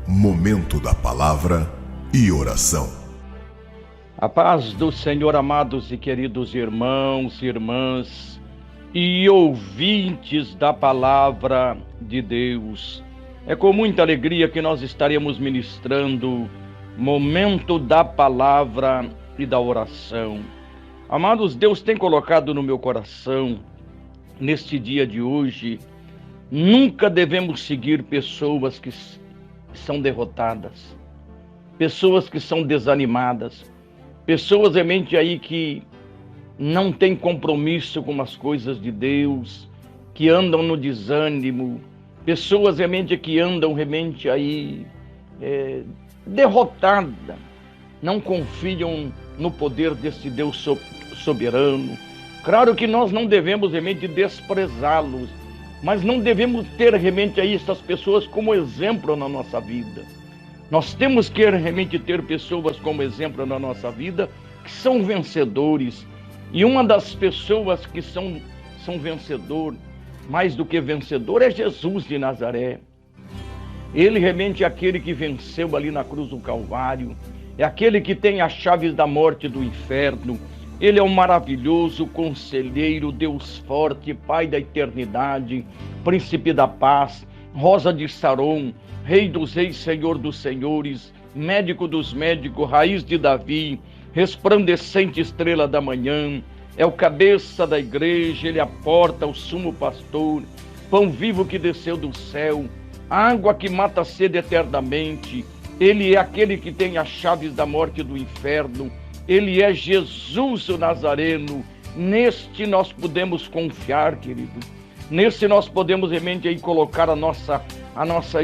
Momento da Palavra e Oração. A paz do Senhor, amados e queridos irmãos e irmãs e ouvintes da Palavra de Deus. É com muita alegria que nós estaremos ministrando Momento da Palavra e da Oração. Amados, Deus tem colocado no meu coração, neste dia de hoje, nunca devemos seguir pessoas que são derrotadas, pessoas que são desanimadas, pessoas realmente aí que não têm compromisso com as coisas de Deus, que andam no desânimo, pessoas realmente que andam realmente aí derrotadas, não confiam no poder desse Deus soberano. Claro que nós não devemos realmente desprezá-los, mas não devemos ter realmente aí essas pessoas como exemplo na nossa vida. Nós temos que realmente ter pessoas como exemplo na nossa vida que são vencedores. E uma das pessoas que são vencedor, mais do que vencedor, é Jesus de Nazaré. Ele realmente é aquele que venceu ali na cruz do Calvário, é aquele que tem as chaves da morte e do inferno. Ele é o maravilhoso conselheiro, Deus forte, Pai da eternidade, Príncipe da paz, Rosa de Saron, Rei dos reis, Senhor dos senhores, Médico dos médicos, Raiz de Davi, resplandecente estrela da manhã, é o cabeça da igreja, ele é a porta, o sumo pastor, pão vivo que desceu do céu, água que mata a sede eternamente, ele é aquele que tem as chaves da morte e do inferno. Ele é Jesus o Nazareno. Neste nós podemos confiar, querido. Nesse nós podemos realmente aí colocar a nossa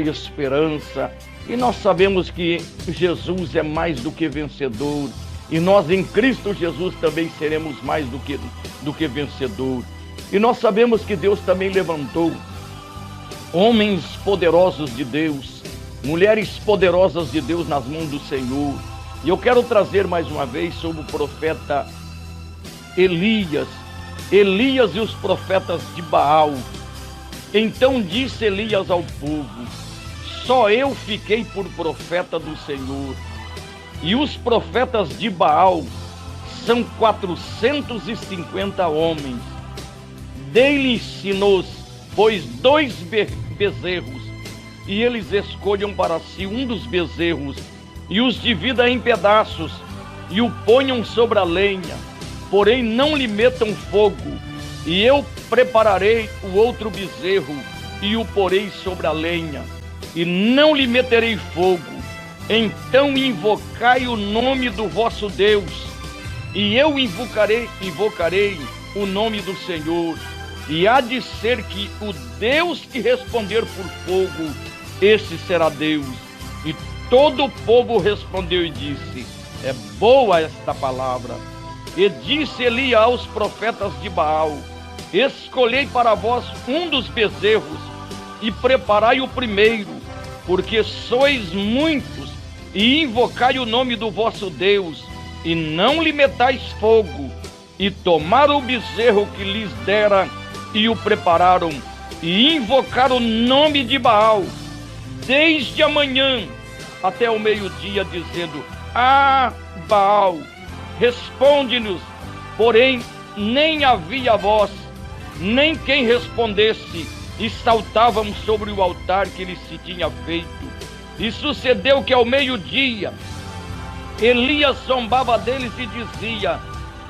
esperança. E nós sabemos que Jesus é mais do que vencedor. E nós em Cristo Jesus também seremos mais do que vencedor. E nós sabemos que Deus também levantou homens poderosos de Deus, mulheres poderosas de Deus nas mãos do Senhor. E eu quero trazer mais uma vez sobre o profeta Elias e os profetas de Baal. Então disse Elias ao povo: só eu fiquei por profeta do Senhor, e os profetas de Baal são 450 homens. Dei-lhes, pois 2 bezerros, e eles escolham para si um dos bezerros, e os divida em pedaços, e o ponham sobre a lenha, porém não lhe metam fogo. E eu prepararei o outro bezerro, e o porei sobre a lenha, e não lhe meterei fogo. Então invocai o nome do vosso Deus, e eu invocarei o nome do Senhor. E há de ser que o Deus que responder por fogo, esse será Deus. E todo o povo respondeu e disse: é boa esta palavra. E disse Elias aos profetas de Baal: escolhei para vós um dos bezerros, e preparai o primeiro, porque sois muitos, e invocai o nome do vosso Deus, e não lhe metais fogo. E tomaram o bezerro que lhes dera, e o prepararam, e invocaram o nome de Baal, desde a manhã até o meio-dia, dizendo: Baal, responde-nos. Porém nem havia voz, nem quem respondesse, e saltavam sobre o altar que lhes se tinha feito. E sucedeu que ao meio-dia Elias zombava deles e dizia: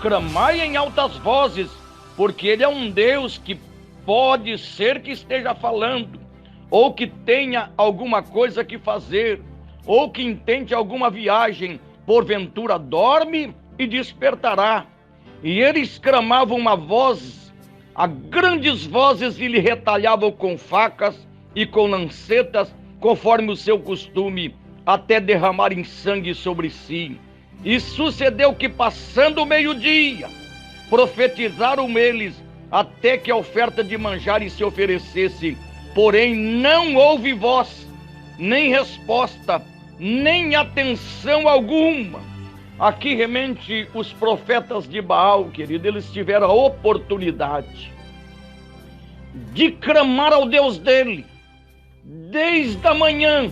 clamai em altas vozes, porque ele é um Deus que pode ser que esteja falando, ou que tenha alguma coisa que fazer, ou que intente alguma viagem. Porventura dorme e despertará. E eles clamavam uma voz, a grandes vozes, e lhe retalhavam com facas e com lancetas, conforme o seu costume, até derramarem sangue sobre si. E sucedeu que, passando o meio-dia, profetizaram eles, até que a oferta de manjares se oferecesse. Porém não houve voz, nem resposta, nem atenção alguma. Aqui realmente os profetas de Baal, querido, eles tiveram a oportunidade de clamar ao Deus dele, desde a manhã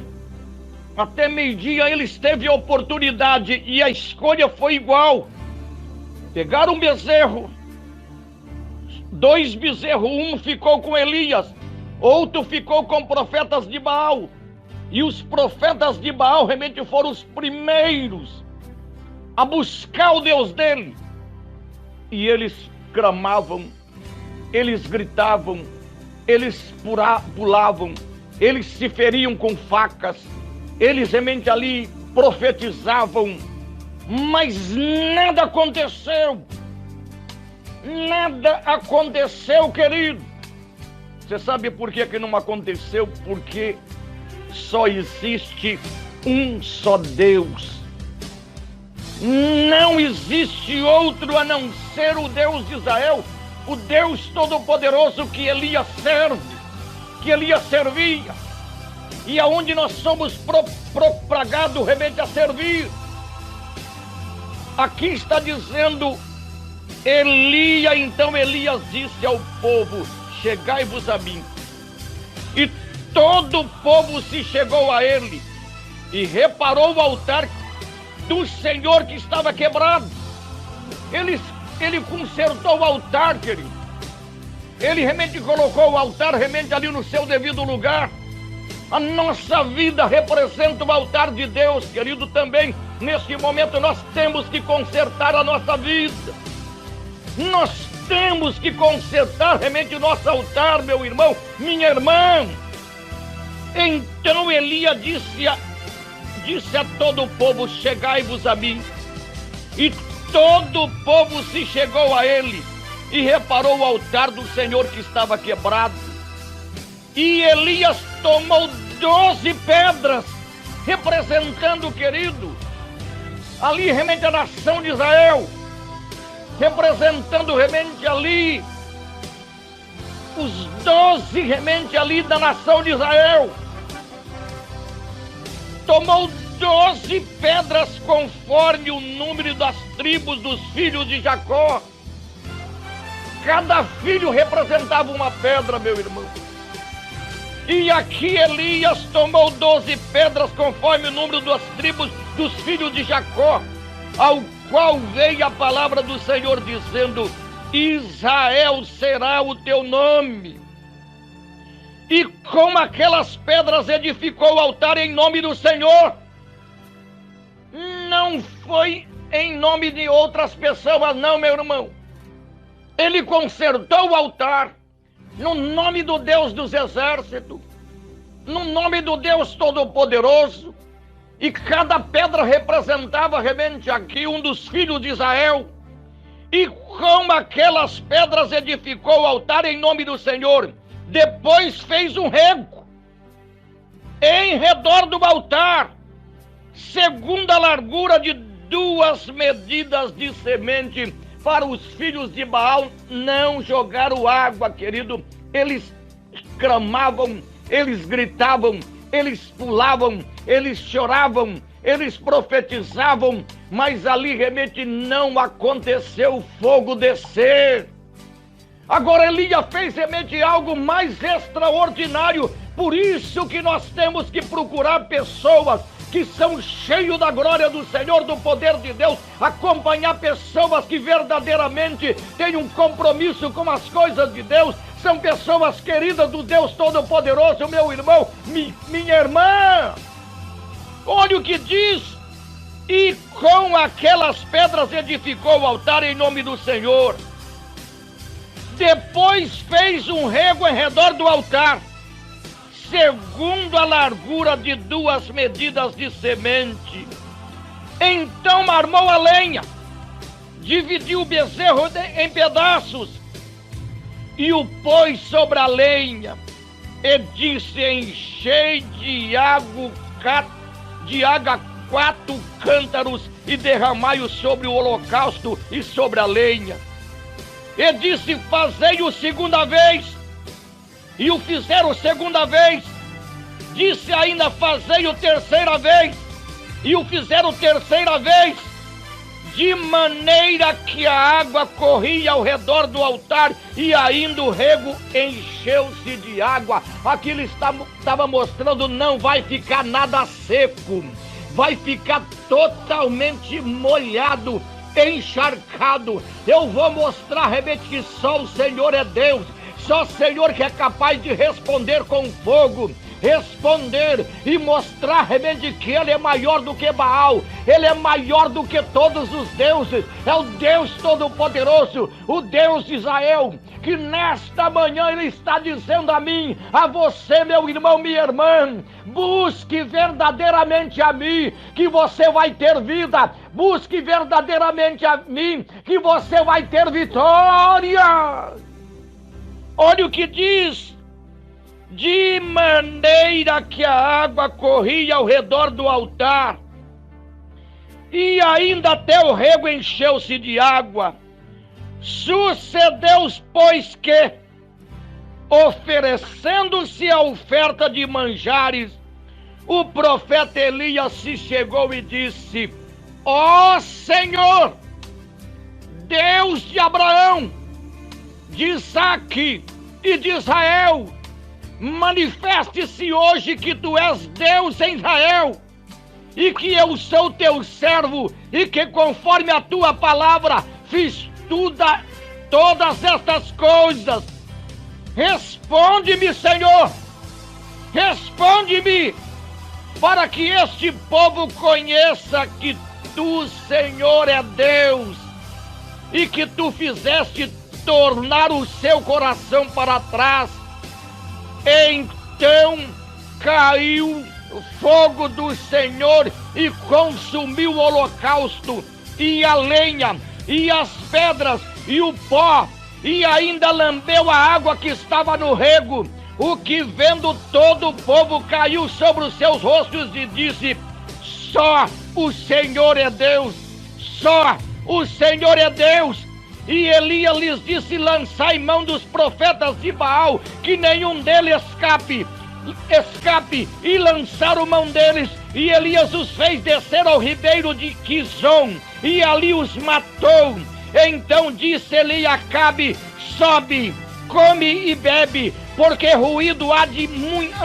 Até meio-dia eles teve a oportunidade e a escolha foi igual. Pegaram um bezerro, 2 bezerros, um ficou com Elias, outro ficou com profetas de Baal. E os profetas de Baal realmente foram os primeiros a buscar o Deus dele. E eles clamavam, eles gritavam, eles pulavam, eles se feriam com facas, eles realmente ali profetizavam, mas nada aconteceu. Nada aconteceu, querido. Você sabe por que não aconteceu? Porque só existe um só Deus. Não existe outro a não ser o Deus de Israel, o Deus Todo-Poderoso que Elias serve, que Elias servia, e aonde nós somos propagados realmente a servir. Aqui está dizendo então Elias disse ao povo: chegai-vos a mim. E todo o povo se chegou a ele e reparou o altar do Senhor que estava quebrado. Ele consertou o altar, querido. Ele realmente colocou o altar realmente ali no seu devido lugar. A nossa vida representa o altar de Deus, querido, também. Neste momento nós temos que consertar a nossa vida. Nós temos que consertar realmente o nosso altar, meu irmão, minha irmã. Então Elias disse a todo o povo: chegai-vos a mim. E todo o povo se chegou a ele e reparou o altar do Senhor que estava quebrado. E Elias tomou 12 pedras, representando, querido, ali realmente a nação de Israel, representando realmente ali os 12 realmente ali da nação de Israel. Tomou 12 pedras conforme o número das tribos dos filhos de Jacó. Cada filho representava uma pedra, meu irmão. E aqui Elias tomou 12 pedras conforme o número das tribos dos filhos de Jacó, ao qual veio a palavra do Senhor dizendo: Israel será o teu nome. E com aquelas pedras edificou o altar em nome do Senhor. Não foi em nome de outras pessoas, não, meu irmão. Ele consertou o altar no nome do Deus dos exércitos, no nome do Deus Todo-Poderoso. E cada pedra representava realmente aqui um dos filhos de Israel. E com aquelas pedras edificou o altar em nome do Senhor. Depois fez um rego em redor do altar, segundo a largura de 2 medidas de semente, para os filhos de Baal não jogaram água, querido. Eles clamavam, eles gritavam, eles pulavam, eles choravam, eles profetizavam, mas ali realmente não aconteceu o fogo descer. Agora Elias fez realmente algo mais extraordinário. Por isso que nós temos que procurar pessoas que são cheios da glória do Senhor, do poder de Deus, acompanhar pessoas que verdadeiramente têm um compromisso com as coisas de Deus. São pessoas queridas do Deus Todo-Poderoso, meu irmão, minha irmã. Olha o que diz: e com aquelas pedras edificou o altar em nome do Senhor. Depois fez um rego em redor do altar, segundo a largura de 2 medidas de semente. Então armou a lenha, dividiu o bezerro em pedaços e o pôs sobre a lenha, e disse: enchei de água 4 cântaros e derramai-o sobre o holocausto e sobre a lenha. E disse: fazei-o segunda vez. E o fizeram segunda vez. Disse ainda: fazei-o terceira vez. E o fizeram terceira vez. de maneira que a água corria ao redor do altar e ainda o rego encheu-se de água. Aquilo estava mostrando, não vai ficar nada seco, vai ficar totalmente molhado, encharcado. Eu vou mostrar, Rebete, que só o Senhor é Deus, só o Senhor que é capaz de responder com fogo, responder e mostrar, Rebete, que Ele é maior do que Baal, Ele é maior do que todos os deuses, é o Deus Todo-Poderoso, o Deus de Israel, que nesta manhã Ele está dizendo a mim, a você, meu irmão, minha irmã, busque verdadeiramente a mim, que você vai ter vida, busque verdadeiramente a mim, que você vai ter vitória. Olha o que diz: de maneira que a água corria ao redor do altar, e ainda até o rego encheu-se de água. Sucedeu, pois, que, oferecendo-se a oferta de manjares, o profeta Elias se chegou e disse: ó Senhor, Deus de Abraão, de Isaque e de Israel, manifeste-se hoje que tu és Deus em Israel, e que eu sou teu servo, e que conforme a tua palavra fiz todas estas coisas. Responde-me, Senhor, responde-me, para que este povo conheça que tu, Senhor, é Deus, e que tu fizeste tornar o seu coração para trás. Então caiu o fogo do Senhor e consumiu o holocausto, e a lenha, e as pedras, e o pó, e ainda lambeu a água que estava no rego. O que vendo todo o povo caiu sobre os seus rostos e disse: só o Senhor é Deus, só o Senhor é Deus. E Elias lhes disse: lançai mão dos profetas de Baal, que nenhum deles escape. E lançaram mão deles, e Elias os fez descer ao ribeiro de Quizon, e ali os matou. Então disse Eli a Acabe: sobe, come e bebe, porque ruído há de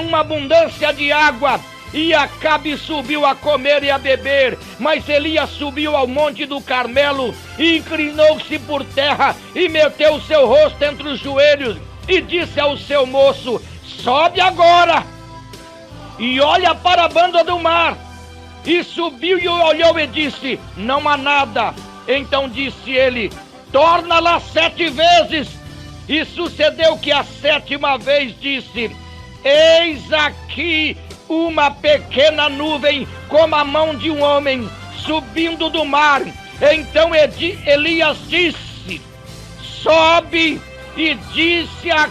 uma abundância de água. E Acabe subiu a comer e a beber, mas Elias subiu ao monte do Carmelo, e inclinou-se por terra, e meteu o seu rosto entre os joelhos, e disse ao seu moço: sobe agora, e olha para a banda do mar. E subiu e olhou e disse: não há nada. Então disse ele: torna lá 7 vezes. E sucedeu que a 7ª vez disse: eis aqui uma pequena nuvem como a mão de um homem subindo do mar. Então Elias disse: sobe. E disse a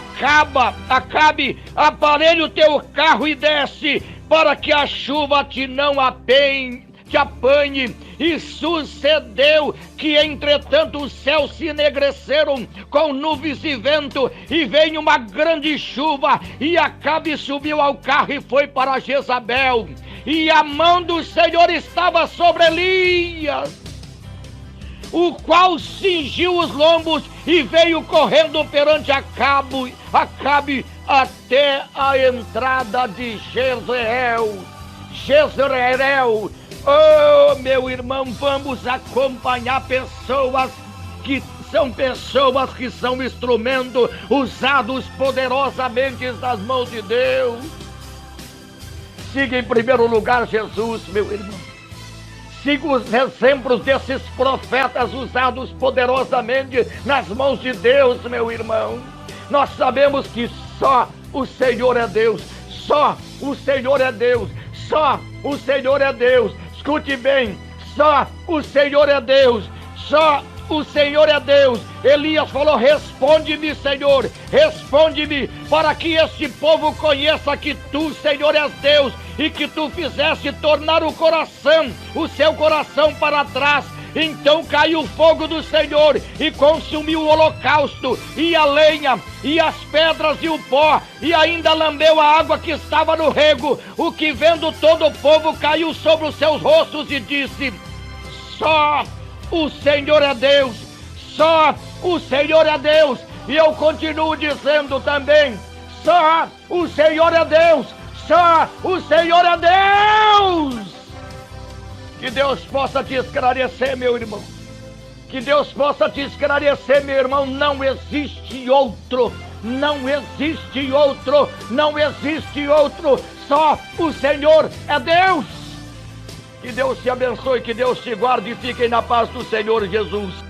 Acabe: aparelha o teu carro e desce, para que a chuva não te apanhe. E sucedeu que entretanto os céus se enegreceram com nuvens e vento, e veio uma grande chuva, e Acabe subiu ao carro e foi para Jezabel, e a mão do Senhor estava sobre Elias, o qual cingiu os lombos e veio correndo perante Acabe até a entrada de Jezreel. Oh, meu irmão, vamos acompanhar pessoas que são instrumentos usados poderosamente nas mãos de Deus. Siga em primeiro lugar Jesus, meu irmão. Siga os exemplos desses profetas usados poderosamente nas mãos de Deus, meu irmão. Nós sabemos que só o Senhor é Deus, só o Senhor é Deus, só o Senhor é Deus. Escute bem, só o Senhor é Deus, só o Senhor é Deus. Elias falou: responde-me, Senhor, responde-me, para que este povo conheça que tu, Senhor, és Deus, e que tu fizeste tornar o seu coração para trás. Então caiu o fogo do Senhor e consumiu o holocausto, e a lenha, e as pedras, e o pó, e ainda lambeu a água que estava no rego. O que vendo todo o povo caiu sobre os seus rostos e disse: só o Senhor é Deus. Só o Senhor é Deus. E eu continuo dizendo também, só o Senhor é Deus. Só o Senhor é Deus. Que Deus possa te esclarecer, meu irmão. Que Deus possa te esclarecer, meu irmão. Não existe outro. Não existe outro. Não existe outro. Só o Senhor é Deus. Que Deus te abençoe, que Deus te guarde e fiquem na paz do Senhor Jesus.